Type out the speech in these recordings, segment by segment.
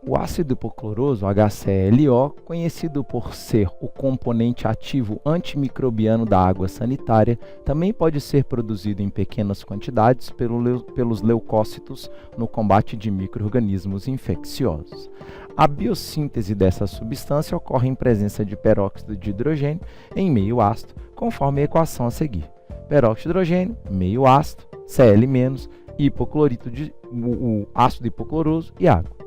O ácido hipocloroso, HClO, conhecido por ser o componente ativo antimicrobiano da água sanitária, também pode ser produzido em pequenas quantidades pelos leucócitos no combate de micro-organismos infecciosos. A biossíntese dessa substância ocorre em presença de peróxido de hidrogênio em meio ácido, conforme a equação a seguir. Peróxido de hidrogênio, meio ácido, Cl-, hipoclorito o ácido hipocloroso e água.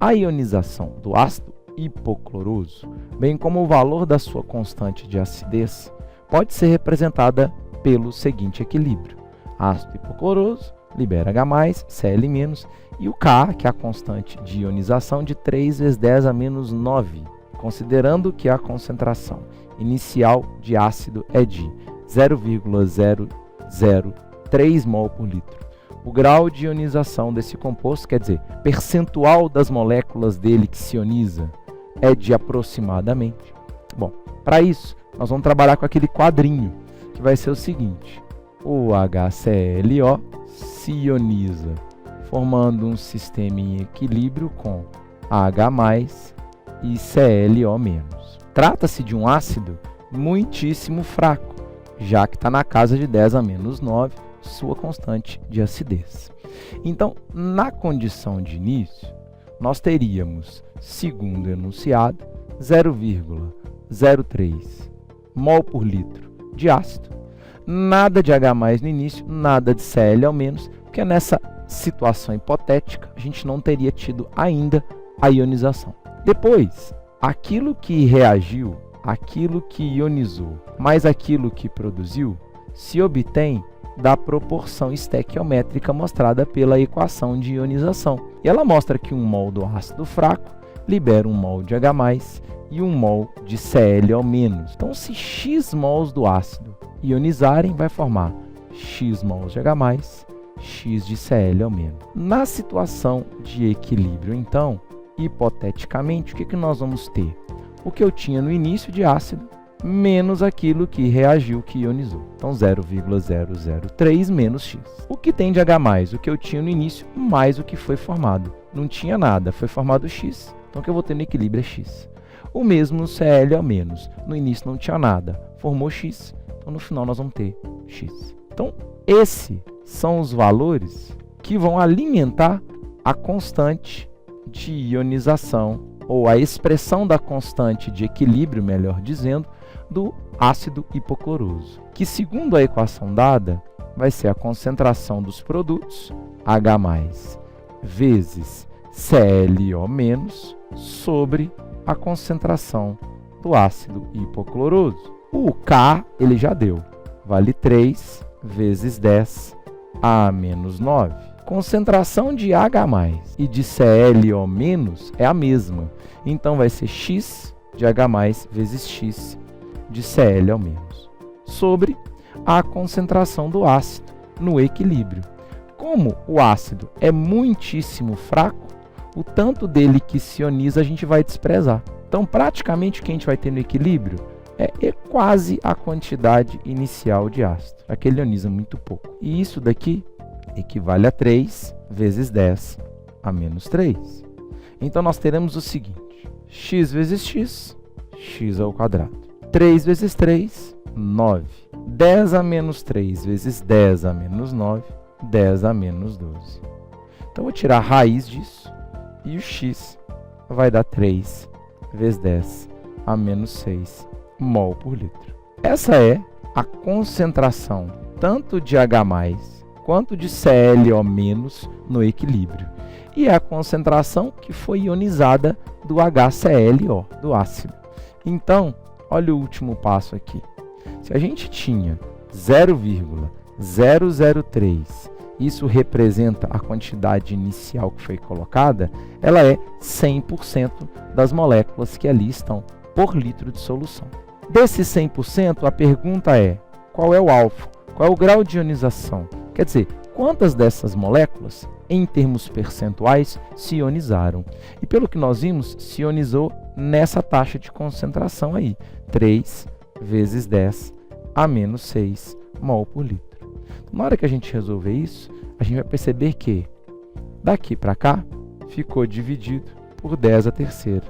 A ionização do ácido hipocloroso, bem como o valor da sua constante de acidez, pode ser representada pelo seguinte equilíbrio. Ácido hipocloroso libera H+, Cl-, e o Ka, que é a constante de ionização, de 3 vezes 10 a menos 9, considerando que a concentração inicial de ácido é de 0,003 mol por litro. O grau de ionização desse composto, quer dizer, percentual das moléculas dele que se ioniza, é de aproximadamente. Bom, para isso, nós vamos trabalhar com aquele quadrinho, que vai ser o seguinte. O HClO se ioniza, formando um sistema em equilíbrio com H+ e Cl-. Trata-se de um ácido muitíssimo fraco, já que está na casa de 10 a menos 9, sua constante de acidez. Então, na condição de início, nós teríamos, segundo o enunciado, 0,03 mol por litro de ácido, nada de H+ no início, nada de Cl-, porque nessa situação hipotética a gente não teria tido ainda a ionização. Depois, aquilo que reagiu, aquilo que ionizou, mais aquilo que produziu, se obtém da proporção estequiométrica mostrada pela equação de ionização. E ela mostra que 1 mol do ácido fraco libera 1 mol de H+ e 1 mol de Cl-. Então, se X mols do ácido ionizarem, vai formar X mols de H+, X de Cl-. Na situação de equilíbrio, então, hipoteticamente, o que nós vamos ter? O que eu tinha no início de ácido, menos aquilo que reagiu, que ionizou. Então, 0,003 menos X. O que tem de H+? O que eu tinha no início, mais o que foi formado. Não tinha nada, foi formado X. Então, o que eu vou ter no equilíbrio é X. O mesmo no Cl-. No início não tinha nada, formou X. Então, no final, nós vamos ter X. Então, esses são os valores que vão alimentar a constante de ionização, ou a expressão da constante de equilíbrio, melhor dizendo, do ácido hipocloroso, que, segundo a equação dada, vai ser a concentração dos produtos, H+ vezes Cl-, sobre a concentração do ácido hipocloroso. O K, ele já deu, vale 3 vezes 10 a menos 9. Concentração de H+ e de Cl- é a mesma, então vai ser X de H+ vezes X de Cl-, sobre a concentração do ácido no equilíbrio. Como o ácido é muitíssimo fraco, o tanto dele que se ioniza a gente vai desprezar. Então, praticamente, o que a gente vai ter no equilíbrio é quase a quantidade inicial de ácido, já que ele ioniza muito pouco. E isso daqui equivale a 3 vezes 10 a menos 3. Então, nós teremos o seguinte: x vezes x, x ao quadrado. 3 vezes 3, 9. 10 a menos 3 vezes 10 a menos 9, 10 a menos 12. Então, eu vou tirar a raiz disso e o x vai dar 3 vezes 10 a menos 6 mol por litro. Essa é a concentração tanto de H+ quanto de Cl- no equilíbrio. E é a concentração que foi ionizada do HClO, do ácido. Então, olha o último passo aqui. Se a gente tinha 0,003, isso representa a quantidade inicial que foi colocada, ela é 100% das moléculas que ali estão por litro de solução. Desses 100%, a pergunta é: qual é o alfa? Qual é o grau de ionização? Quer dizer, quantas dessas moléculas, em termos percentuais, se ionizaram? E pelo que nós vimos, se ionizou nessa taxa de concentração aí, 3 vezes 10 a menos 6 mol por litro. Na hora que a gente resolver isso, a gente vai perceber que daqui para cá ficou dividido por 10 à terceira.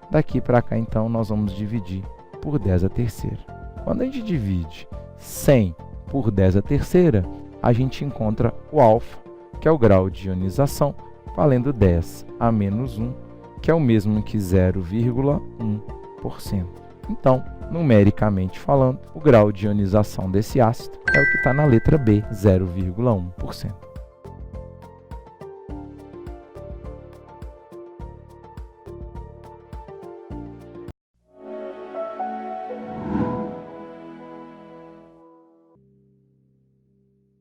Daqui para cá, então, nós vamos dividir por 10 à terceira. Quando a gente divide 100 por 10 à terceira, a gente encontra o alfa, que é o grau de ionização, valendo 10 a menos 1, que é o mesmo que 0,1%. Então, numericamente falando, o grau de ionização desse ácido é o que está na letra B, 0,1%.